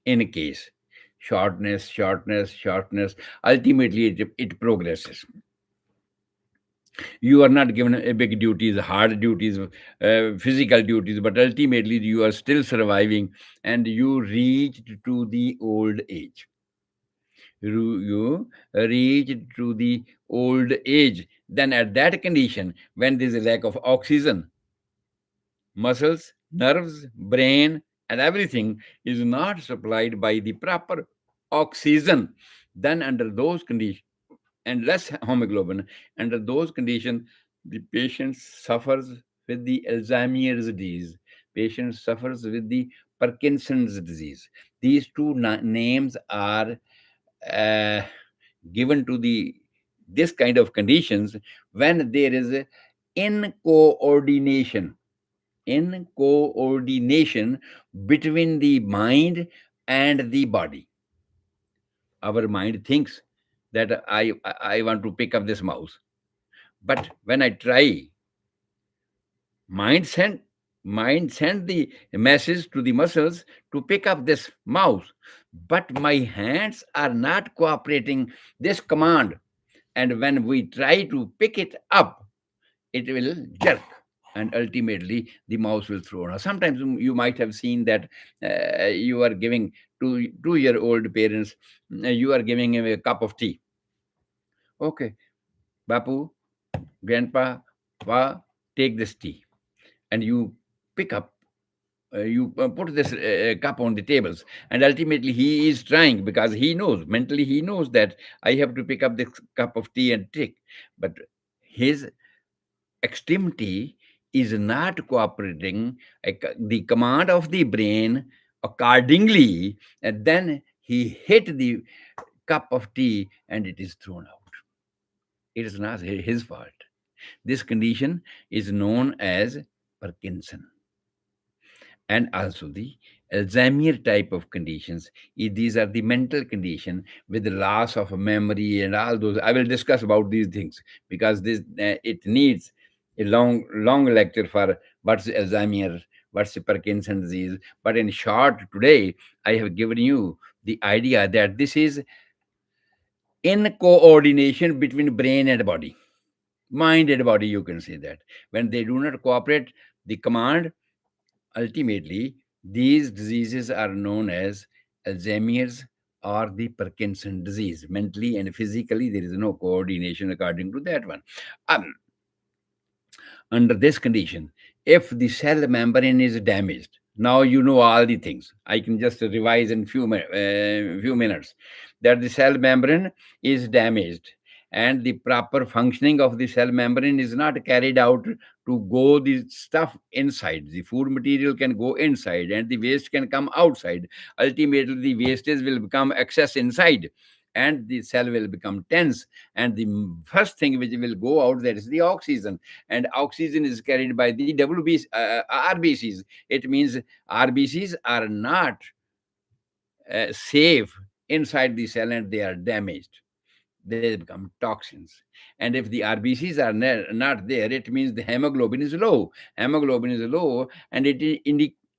in a case, shortness, ultimately it progresses. You are not given a big duties, hard duties, physical duties, but ultimately you are still surviving, and you reach to the old age. You reach to the old age. Then at that condition, when there is a lack of oxygen, muscles, nerves, brain, and everything is not supplied by the proper oxygen. Then under those conditions, and less hemoglobin, under those conditions, the patient suffers with the Alzheimer's disease. Patient suffers with the Parkinson's disease. These two names are uh, given to the this kind of conditions when there is a incoordination incoordination between the mind and the body. Our mind thinks that I want to pick up this mouse, but when I try, mind send mind send the message to the muscles to pick up this mouse, but my hands are not cooperating this command. And when we try to pick it up, it will jerk, and ultimately the mouse will throw. Now, sometimes you might have seen that you are giving to 2-year old parents, you are giving him a cup of tea. Okay, Bapu, grandpa, pa, take this tea, and you pick up. You put this cup on the tables, and ultimately he is trying, because he knows mentally, he knows that I have to pick up this cup of tea and take. But his extremity is not cooperating the command of the brain accordingly, and then he hit the cup of tea and it is thrown out. It is not his fault. This condition is known as Parkinson. And also the Alzheimer type of conditions. These are the mental condition with the loss of memory and all those. I will discuss about these things, because this it needs a long lecture for what's Alzheimer, what's Parkinson's disease. But in short, today I have given you the idea that this is in coordination between brain and body, mind and body. You can say that when they do not cooperate, the command, ultimately, these diseases are known as Alzheimer's or the Parkinson disease. Mentally and physically, there is no coordination according to that one. Um, Under this condition, if the cell membrane is damaged, now you know all the things. I can just revise in few minutes, that the cell membrane is damaged, and the proper functioning of the cell membrane is not carried out to go the stuff inside. The food material can go inside and the waste can come outside. Ultimately, the wastage will become excess inside, and the cell will become tense, and the first thing which will go out, that is the oxygen. And oxygen is carried by the RBCs. It means RBCs are not safe inside the cell, and they are damaged. They become toxins. And if the RBCs are not there, it means the hemoglobin is low. Hemoglobin is low, and it is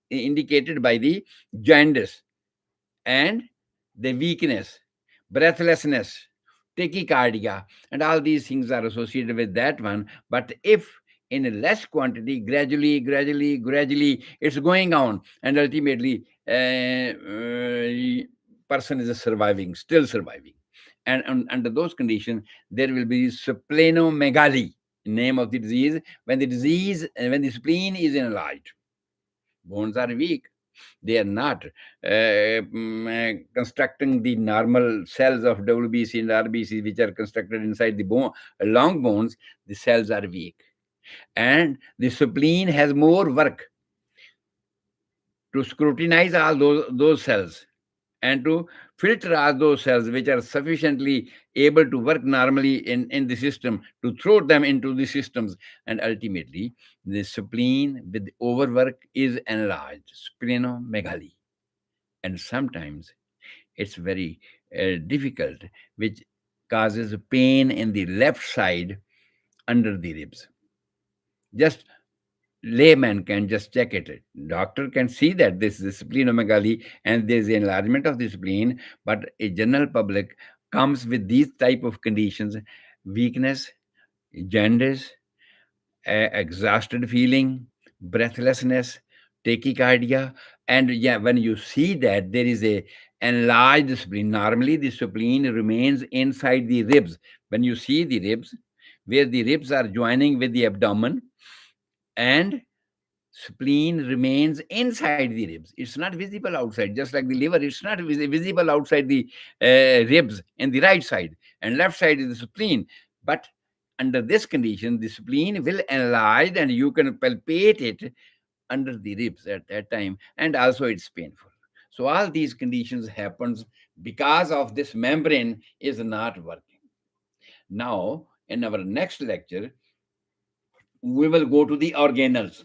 indicated by the jaundice and the weakness, breathlessness, tachycardia, and all these things are associated with that one. But if in a less quantity, gradually, it's going on, and ultimately, person is surviving, still surviving. And under those conditions, there will be splenomegaly, name of the disease. When the spleen is enlarged, bones are weak, they are not constructing the normal cells of WBC and RBC, which are constructed inside the bone, long bones. The cells are weak, and the spleen has more work to scrutinize all those cells, and to filter all those cells which are sufficiently able to work normally in the system, to throw them into the systems. And ultimately, the spleen with overwork is enlarged, splenomegaly. And sometimes it's very difficult, which causes pain in the left side under the ribs. Just layman can just check it. Doctor can see that this is splenomegaly and there's enlargement of the spleen, but a general public comes with these type of conditions: weakness, jaundice, exhausted feeling, breathlessness, tachycardia. And yeah, when you see that there is a enlarged spleen, normally the spleen remains inside the ribs. When you see the ribs, where the ribs are joining with the abdomen, and spleen remains inside the ribs. It's not visible outside, just like the liver. It's not visible outside the ribs in the right side, and left side is the spleen. But under this condition, the spleen will enlarge, and you can palpate it under the ribs at that time, and also it's painful. So all these conditions happens because of this membrane is not working. Now, in our next lecture, we will go to the organelles.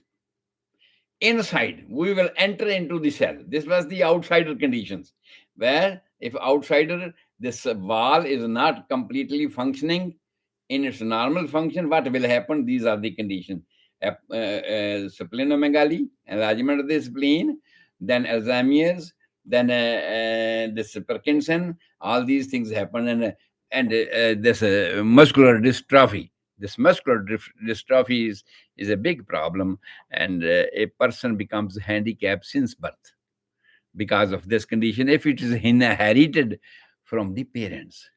Inside, we will enter into the cell. This was the outsider conditions, where if outsider, this wall is not completely functioning in its normal function, what will happen? These are the conditions: splenomegaly, enlargement of the spleen, then Alzheimer's, then this Parkinson. All these things happen, and and this muscular dystrophy. This muscular dystrophy is a big problem, and a person becomes handicapped since birth because of this condition if it is inherited from the parents.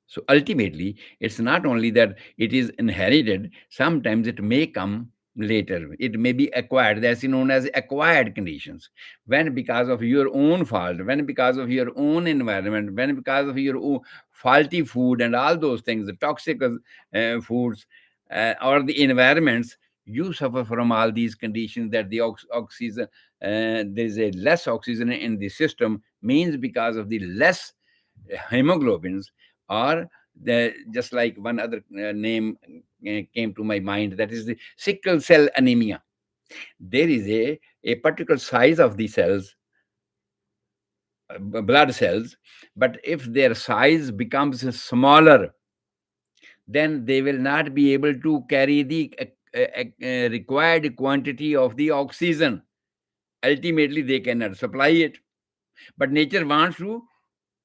So ultimately, it's not only that it is inherited, sometimes it may come later. It may be acquired. That's known as acquired conditions. When because of your own fault, when because of your own environment, when because of your own faulty food and all those things, the toxic foods or the environments, you suffer from all these conditions that the oxygen, there's a less oxygen in the system, means because of the less hemoglobins, or just like one other name came to my mind, that is the sickle cell anemia. There is a particular size of the cells, blood cells, but if their size becomes smaller, then they will not be able to carry the required quantity of the oxygen. Ultimately they cannot supply it, but nature wants to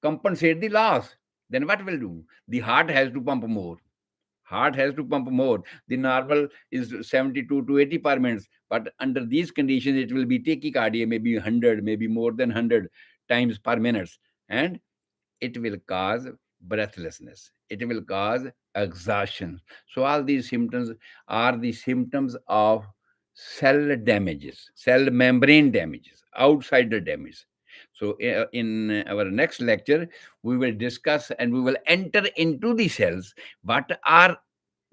compensate the loss. Then what will do? The heart has to pump more. Heart has to pump more. The normal is 72 to 80 per minute, but under these conditions it will be tachycardia, maybe 100, maybe more than 100 times per minute, and it will cause breathlessness, it will cause exhaustion. So all these symptoms are the symptoms of cell damages, cell membrane damages, outsider damage. So in our next lecture we will discuss and we will enter into the cells. What are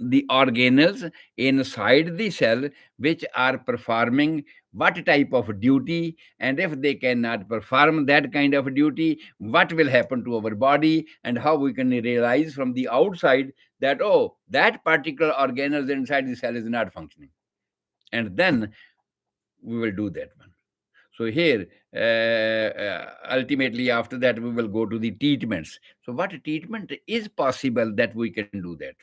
the organelles inside the cell which are performing what type of duty, and if they cannot perform that kind of duty, what will happen to our body, and how we can realize from the outside that, oh, that particular organelle inside the cell is not functioning, and then we will do that one. So here ultimately after that we will go to the treatments. So what treatment is possible that we can do that?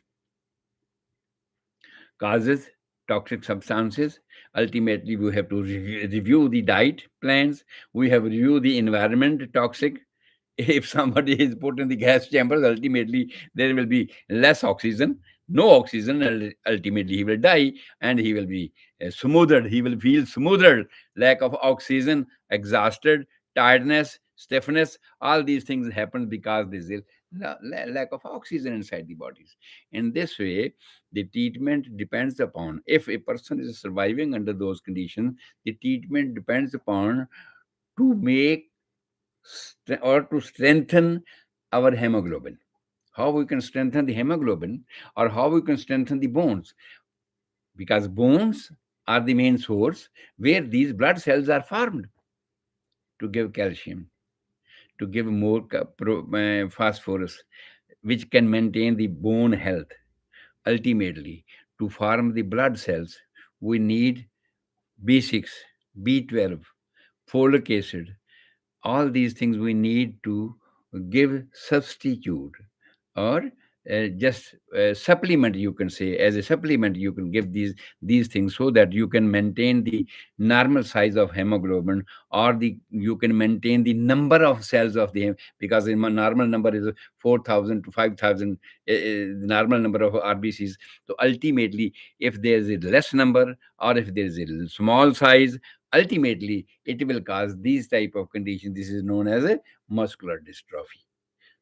Causes, toxic substances. Ultimately, we have to review the diet plans. We have reviewed the environment, toxic. If somebody is put in the gas chambers, ultimately there will be less oxygen, no oxygen, and ultimately he will die, and he will be smothered. He will feel smothered, lack of oxygen, exhausted, tiredness, stiffness. All these things happen because there is a lack of oxygen inside the bodies. In this way, the treatment depends upon, if a person is surviving under those conditions, the treatment depends upon to make or to strengthen our hemoglobin. How we can strengthen the hemoglobin, or how we can strengthen the bones, because bones are the main source where these blood cells are formed to give calcium, to give more phosphorus, which can maintain the bone health. Ultimately, to form the blood cells, we need B6, B12, folic acid. All these things we need to give substitute, or just supplement, you can say, as a supplement you can give these things, so that you can maintain the normal size of hemoglobin, or the you can maintain the number of cells of the because in my normal number is 4,000 to 5,000, the normal number of RBCs. So ultimately, if there is a less number, or if there is a small size, ultimately it will cause these type of conditions. This is known as a muscular dystrophy.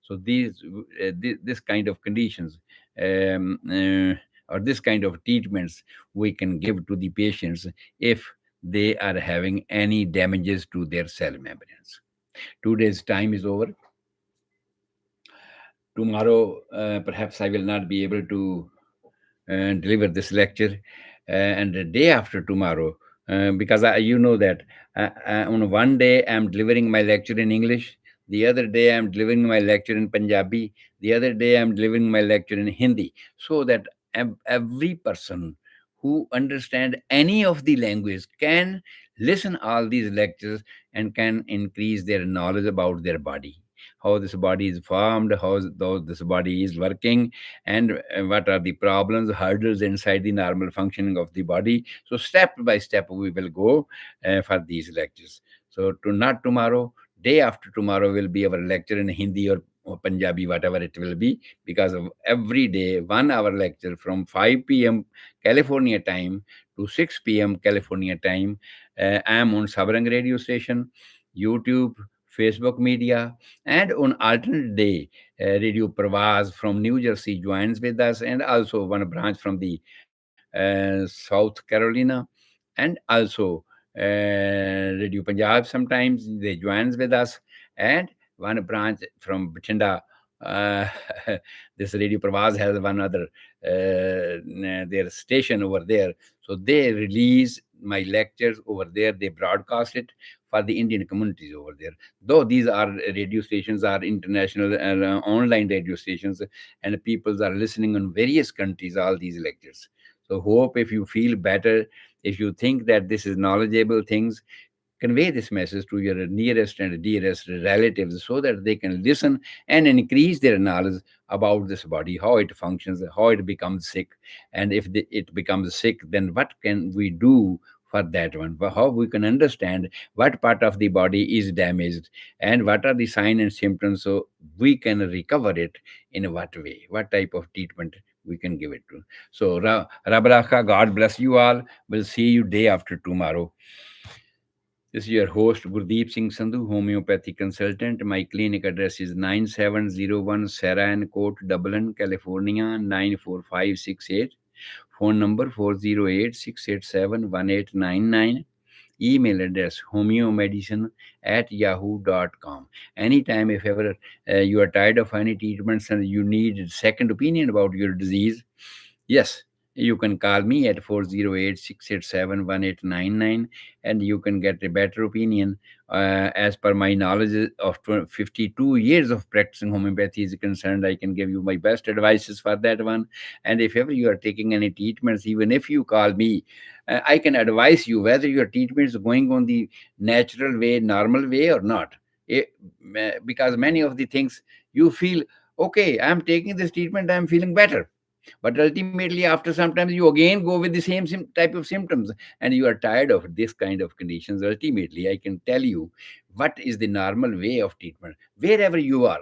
So this kind of conditions, um, uh, or this kind of treatments we can give to the patients if they are having any damages to their cell membranes. Today's time is over. Tomorrow, perhaps I will not be able to deliver this lecture, and the day after tomorrow, because you know that on one day I'm delivering my lecture in English, the other day I'm delivering my lecture in Punjabi, the other day I'm delivering my lecture in Hindi, so that every person who understand any of the language can listen all these lectures and can increase their knowledge about their body, how this body is formed, how this body is working, and what are the problems, hurdles inside the normal functioning of the body. So step by step we will go for these lectures. So to not tomorrow, day after tomorrow will be our lecture in Hindi or or Punjabi, whatever it will be, because of every day 1 hour lecture from 5 p.m. California time to 6 p.m. California time. I am on Sabarang radio station, YouTube, Facebook media, and on alternate day, Radio Pravaz from New Jersey joins with us, and also one branch from the South Carolina, and also Radio Punjab. Sometimes they joins with us, and one branch from Bathinda. Uh, this Radio Pravaz has one other their station over there, so they release my lectures over there. They broadcast it for the Indian communities over there. Though these are radio stations, are international and online radio stations, and people are listening in various countries. All these lectures. So hope if you feel better, if you think that this is knowledgeable things, convey this message to your nearest and dearest relatives so that they can listen and increase their knowledge about this body, how it functions, how it becomes sick, and if it becomes sick, then what can we do for that one, how we can understand what part of the body is damaged and what are the signs and symptoms, so we can recover it in what way, what type of treatment we can give it to. So Rabraka, God bless you all. We'll see you day after tomorrow. This is your host, Gurdeep Singh Sandhu, homeopathy consultant. My clinic address is 9701 Saran Court, Dublin, California, 94568. Phone number 408-687-1899. Email address homeomedicine@yahoo.com. Anytime, if ever you are tired of any treatments and you need a second opinion about your disease, yes, you can call me at 408-687-1899, and you can get a better opinion. As per my knowledge of 52 years of practicing homeopathy is concerned, I can give you my best advices for that one. And if ever you are taking any treatments, even if you call me, I can advise you whether your treatment is going on the natural way, normal way, or not. Because many of the things you feel, okay, I'm taking this treatment, I'm feeling better, but ultimately after sometimes you again go with the same type of symptoms, and you are tired of this kind of conditions. Ultimately, I can tell you what is the normal way of treatment. Wherever you are,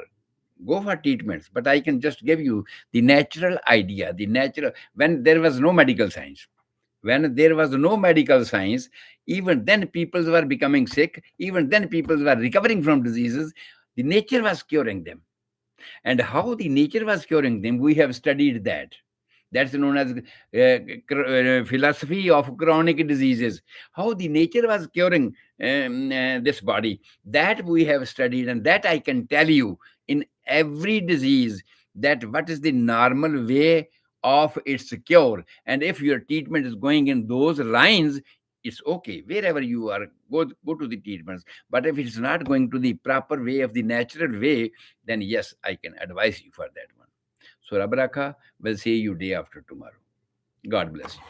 go for treatments, but I can just give you the natural idea, the natural, when there was no medical science. When there was no medical science, even then people were becoming sick, even then people were recovering from diseases. The nature was curing them. And how the nature was curing them, we have studied that. That's known as philosophy of chronic diseases. How the nature was curing this body, that we have studied, and that I can tell you in every disease that what is the normal way of its cure. And if your treatment is going in those lines, it's okay. Wherever you are, go to the treatments. But if it's not going to the proper way of the natural way, then yes, I can advise you for that one. So Rabraka, will see you day after tomorrow. God bless you.